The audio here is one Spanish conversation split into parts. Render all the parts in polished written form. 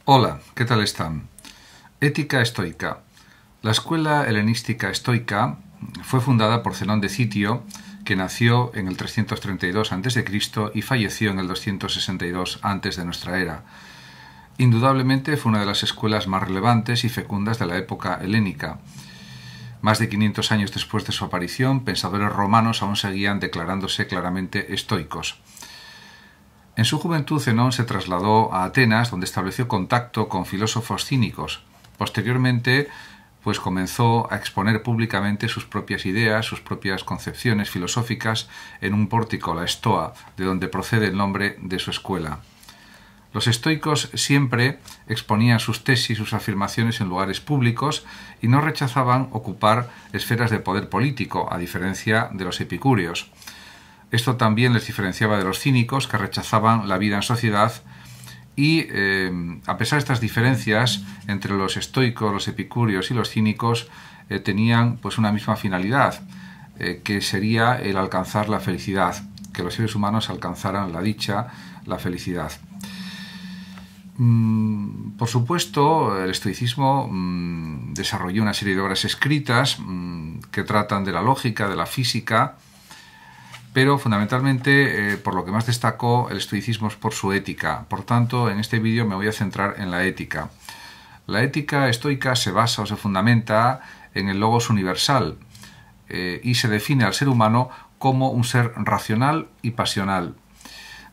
Hola, ¿qué tal están? Ética estoica. La escuela helenística estoica fue fundada por Zenón de Citio, que nació en el 332 a.C. y falleció en el 262 antes de nuestra era. Indudablemente fue una de las escuelas más relevantes y fecundas de la época helénica. Más de 500 años después de su aparición, pensadores romanos aún seguían declarándose claramente estoicos. En su juventud, Zenón se trasladó a Atenas, donde estableció contacto con filósofos cínicos. Posteriormente, comenzó a exponer públicamente sus propias ideas, sus propias concepciones filosóficas en un pórtico, la Estoa, de donde procede el nombre de su escuela. Los estoicos siempre exponían sus tesis, sus afirmaciones en lugares públicos y no rechazaban ocupar esferas de poder político, a diferencia de los epicúreos. Esto también les diferenciaba de los cínicos, que rechazaban la vida en sociedad y, a pesar de estas diferencias entre los estoicos, los epicúreos y los cínicos, tenían una misma finalidad, que sería el alcanzar la felicidad, que los seres humanos alcanzaran la dicha, la felicidad. Por supuesto, el estoicismo desarrolló una serie de obras escritas que tratan de la lógica, de la física, pero fundamentalmente por lo que más destacó el estoicismo es por su ética. Por tanto, en este vídeo me voy a centrar en la ética. La ética estoica se basa o se fundamenta en el logos universal y se define al ser humano como un ser racional y pasional.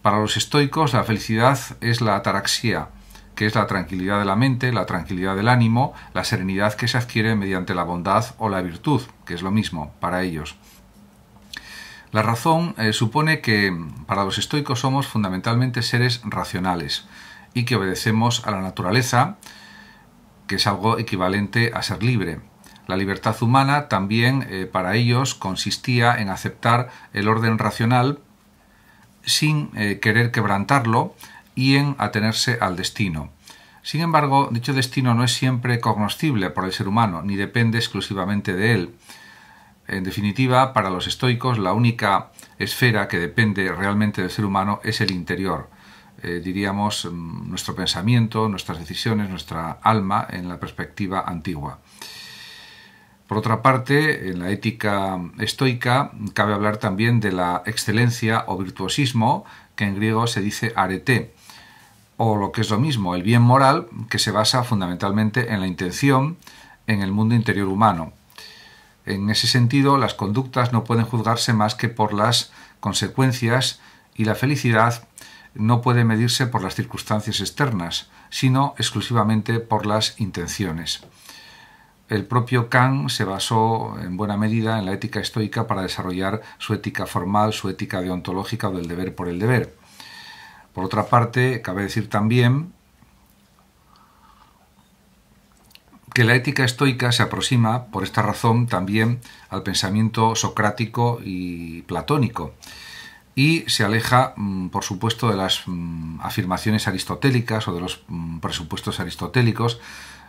Para los estoicos, la felicidad es la ataraxia, que es la tranquilidad de la mente, la tranquilidad del ánimo, la serenidad que se adquiere mediante la bondad o la virtud, que es lo mismo para ellos. La razón supone que para los estoicos somos fundamentalmente seres racionales y que obedecemos a la naturaleza, que es algo equivalente a ser libre. La libertad humana también para ellos consistía en aceptar el orden racional sin querer quebrantarlo y en atenerse al destino. Sin embargo, dicho destino no es siempre cognoscible por el ser humano, ni depende exclusivamente de él. En definitiva, para los estoicos, la única esfera que depende realmente del ser humano es el interior. Diríamos, nuestro pensamiento, nuestras decisiones, nuestra alma en la perspectiva antigua. Por otra parte, en la ética estoica cabe hablar también de la excelencia o virtuosismo, que en griego se dice arete, o lo que es lo mismo, el bien moral, que se basa fundamentalmente en la intención, en el mundo interior humano. En ese sentido, las conductas no pueden juzgarse más que por las consecuencias y la felicidad no puede medirse por las circunstancias externas, sino exclusivamente por las intenciones. El propio Kant se basó en buena medida en la ética estoica para desarrollar su ética formal, su ética deontológica o del deber por el deber. Por otra parte, cabe decir también que la ética estoica se aproxima, por esta razón, también al pensamiento socrático y platónico, y se aleja, por supuesto, de las afirmaciones aristotélicas o de los presupuestos aristotélicos,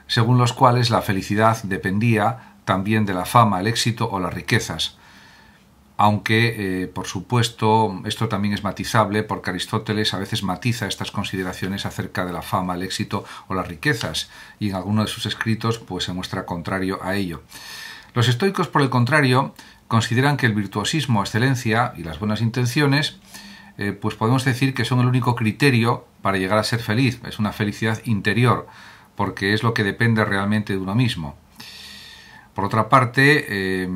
según los cuales la felicidad dependía también de la fama, el éxito o las riquezas. Aunque, por supuesto, esto también es matizable porque Aristóteles a veces matiza estas consideraciones acerca de la fama, el éxito o las riquezas, y en alguno de sus escritos se muestra contrario a ello. Los estoicos, por el contrario, consideran que el virtuosismo, excelencia y las buenas intenciones, podemos decir que son el único criterio para llegar a ser feliz. Es una felicidad interior, porque es lo que depende realmente de uno mismo. Por otra parte,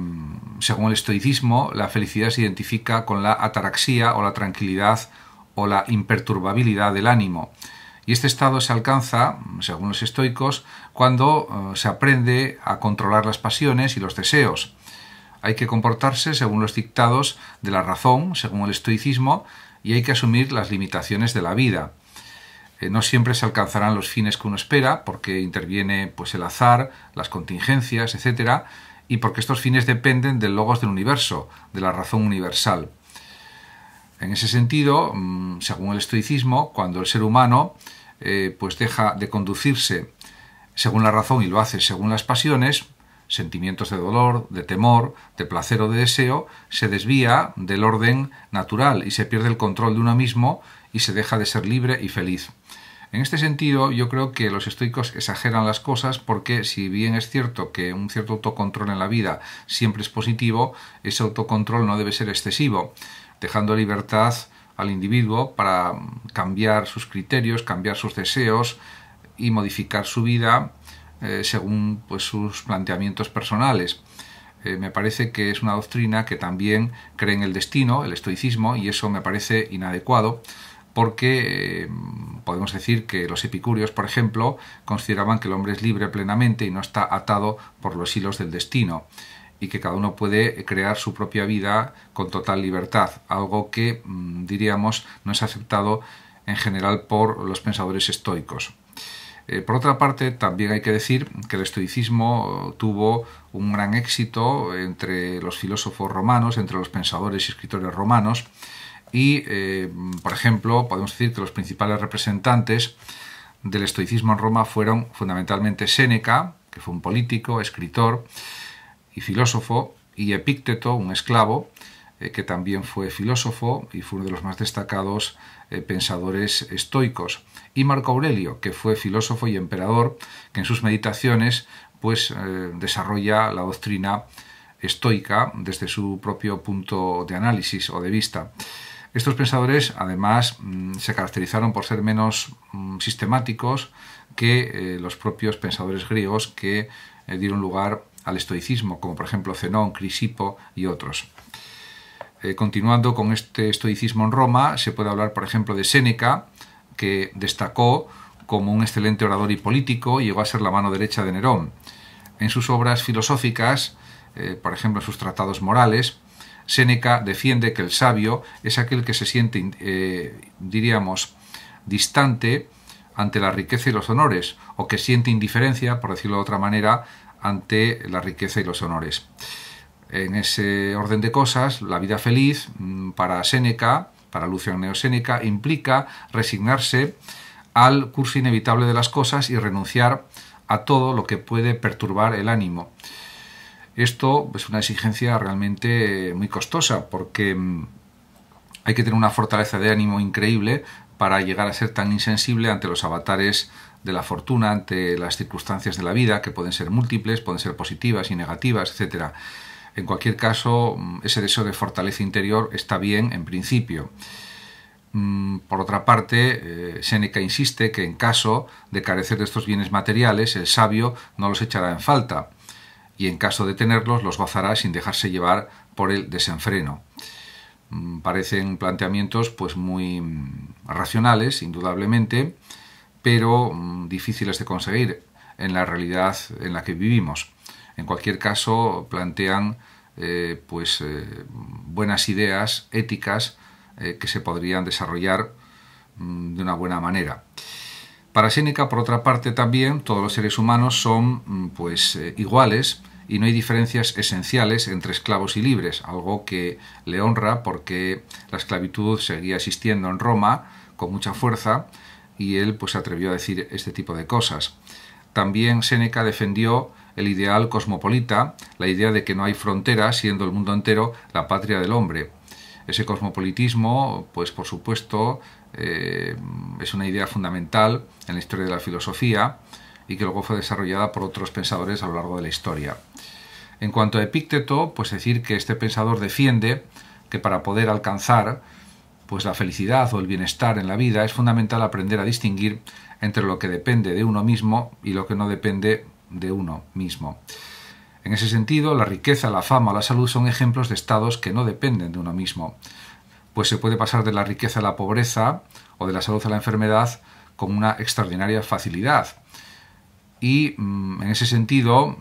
según el estoicismo, la felicidad se identifica con la ataraxia o la tranquilidad o la imperturbabilidad del ánimo. Y este estado se alcanza, según los estoicos, cuando se aprende a controlar las pasiones y los deseos. Hay que comportarse según los dictados de la razón, según el estoicismo, y hay que asumir las limitaciones de la vida. No siempre se alcanzarán los fines que uno espera, porque interviene el azar, las contingencias, etc., y porque estos fines dependen del logos del universo, de la razón universal. En ese sentido, según el estoicismo, cuando el ser humano deja de conducirse según la razón y lo hace según las pasiones, sentimientos de dolor, de temor, de placer o de deseo, se desvía del orden natural y se pierde el control de uno mismo y se deja de ser libre y feliz. En este sentido, yo creo que los estoicos exageran las cosas porque, si bien es cierto que un cierto autocontrol en la vida siempre es positivo, ese autocontrol no debe ser excesivo, dejando libertad al individuo para cambiar sus criterios, cambiar sus deseos y modificar su vida según pues, sus planteamientos personales. Me parece que es una doctrina que también cree en el destino, el estoicismo, y eso me parece inadecuado porque podemos decir que los epicúreos, por ejemplo, consideraban que el hombre es libre plenamente y no está atado por los hilos del destino, y que cada uno puede crear su propia vida con total libertad, algo que, diríamos, no es aceptado en general por los pensadores estoicos. Por otra parte, también hay que decir que el estoicismo tuvo un gran éxito entre los filósofos romanos, entre los pensadores y escritores romanos, y, por ejemplo, podemos decir que los principales representantes del estoicismo en Roma fueron fundamentalmente Séneca, que fue un político, escritor y filósofo, y Epícteto, un esclavo, que también fue filósofo y fue uno de los más destacados pensadores estoicos, y Marco Aurelio, que fue filósofo y emperador, que en sus meditaciones pues desarrolla la doctrina estoica desde su propio punto de análisis o de vista. Estos pensadores, además, se caracterizaron por ser menos sistemáticos que los propios pensadores griegos que dieron lugar al estoicismo, como por ejemplo Zenón, Crisipo y otros. Continuando con este estoicismo en Roma, se puede hablar, por ejemplo, de Séneca, que destacó como un excelente orador y político y llegó a ser la mano derecha de Nerón. En sus obras filosóficas, por ejemplo en sus tratados morales, Séneca defiende que el sabio es aquel que se siente, diríamos, distante ante la riqueza y los honores, o que siente indiferencia, por decirlo de otra manera, ante la riqueza y los honores. En ese orden de cosas, la vida feliz, para Séneca, para Lucio Anneo Séneca, implica resignarse al curso inevitable de las cosas y renunciar a todo lo que puede perturbar el ánimo. Esto es una exigencia realmente muy costosa, porque hay que tener una fortaleza de ánimo increíble para llegar a ser tan insensible ante los avatares de la fortuna, ante las circunstancias de la vida, que pueden ser múltiples, pueden ser positivas y negativas, etc. En cualquier caso, ese deseo de fortaleza interior está bien en principio. Por otra parte, Séneca insiste que en caso de carecer de estos bienes materiales, el sabio no los echará en falta, y en caso de tenerlos, los gozará sin dejarse llevar por el desenfreno. Parecen planteamientos pues muy racionales, indudablemente, pero difíciles de conseguir en la realidad en la que vivimos. En cualquier caso, plantean buenas ideas éticas que se podrían desarrollar de una buena manera. Para Séneca, por otra parte, también todos los seres humanos son iguales y no hay diferencias esenciales entre esclavos y libres, algo que le honra porque la esclavitud seguía existiendo en Roma con mucha fuerza y él se atrevió a decir este tipo de cosas. También Séneca defendió el ideal cosmopolita, la idea de que no hay fronteras, siendo el mundo entero la patria del hombre. Ese cosmopolitismo, por supuesto, es una idea fundamental en la historia de la filosofía y que luego fue desarrollada por otros pensadores a lo largo de la historia. En cuanto a Epícteto, decir que este pensador defiende que para poder alcanzar la felicidad o el bienestar en la vida es fundamental aprender a distinguir entre lo que depende de uno mismo y lo que no depende de uno mismo. En ese sentido, la riqueza, la fama o la salud son ejemplos de estados que no dependen de uno mismo, pues se puede pasar de la riqueza a la pobreza o de la salud a la enfermedad con una extraordinaria facilidad. Y en ese sentido,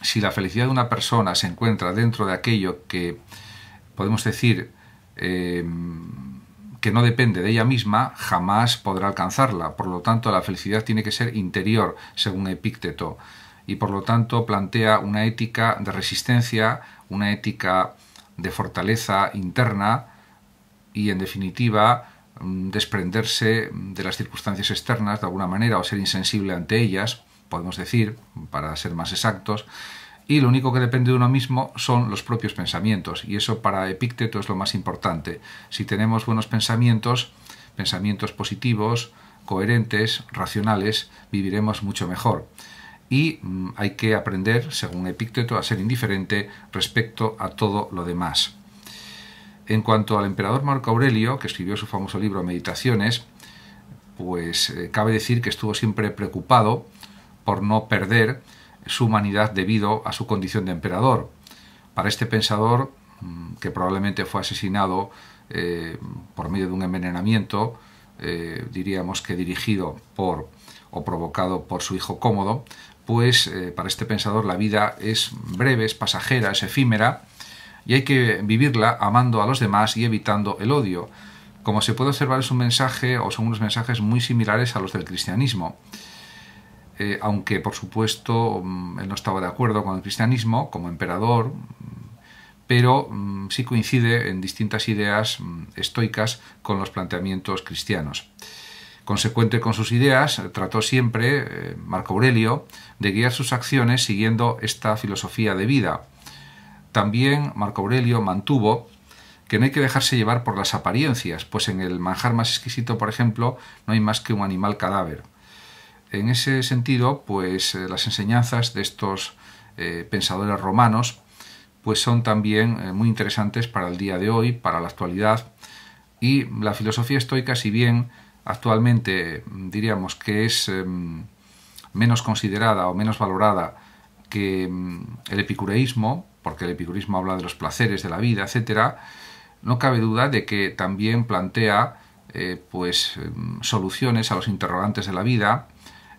si la felicidad de una persona se encuentra dentro de aquello que podemos decir que no depende de ella misma, jamás podrá alcanzarla. Por lo tanto, la felicidad tiene que ser interior, según Epícteto, y por lo tanto plantea una ética de resistencia, una ética de fortaleza interna y, en definitiva, desprenderse de las circunstancias externas de alguna manera o ser insensible ante ellas, podemos decir, para ser más exactos, y lo único que depende de uno mismo son los propios pensamientos, y eso para Epícteto es lo más importante. Si tenemos buenos pensamientos, pensamientos positivos, coherentes, racionales, viviremos mucho mejor. Y hay que aprender, según Epicteto, a ser indiferente respecto a todo lo demás. En cuanto al emperador Marco Aurelio, que escribió su famoso libro Meditaciones, pues cabe decir que estuvo siempre preocupado por no perder su humanidad debido a su condición de emperador. Para este pensador, que probablemente fue asesinado por medio de un envenenamiento, diríamos que dirigido por o provocado por su hijo Cómodo, pues para este pensador la vida es breve, es pasajera, es efímera, y hay que vivirla amando a los demás y evitando el odio. Como se puede observar, es un mensaje, o son unos mensajes muy similares a los del cristianismo. Aunque, por supuesto, él no estaba de acuerdo con el cristianismo como emperador, pero sí coincide en distintas ideas estoicas con los planteamientos cristianos. Consecuente con sus ideas, trató siempre, Marco Aurelio, de guiar sus acciones siguiendo esta filosofía de vida. También Marco Aurelio mantuvo que no hay que dejarse llevar por las apariencias, pues en el manjar más exquisito, por ejemplo, no hay más que un animal cadáver. En ese sentido, pues las enseñanzas de estos pensadores romanos pues son también muy interesantes para el día de hoy, para la actualidad, y la filosofía estoica, si bien actualmente diríamos que es menos considerada o menos valorada que el epicureísmo, porque el epicureísmo habla de los placeres de la vida, etc., no cabe duda de que también plantea soluciones a los interrogantes de la vida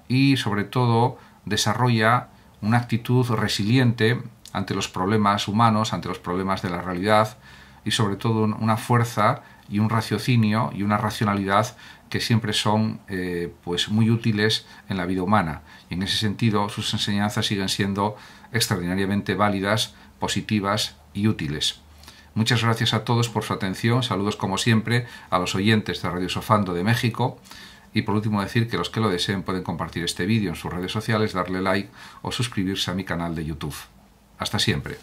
y sobre todo desarrolla una actitud resiliente ante los problemas humanos, ante los problemas de la realidad, y sobre todo una fuerza y un raciocinio y una racionalidad que siempre son muy útiles en la vida humana. Y en ese sentido sus enseñanzas siguen siendo extraordinariamente válidas, positivas y útiles. Muchas gracias a todos por su atención. Saludos como siempre a los oyentes de Radio Sofando de México. Y por último decir que los que lo deseen pueden compartir este vídeo en sus redes sociales, darle like o suscribirse a mi canal de YouTube. Hasta siempre.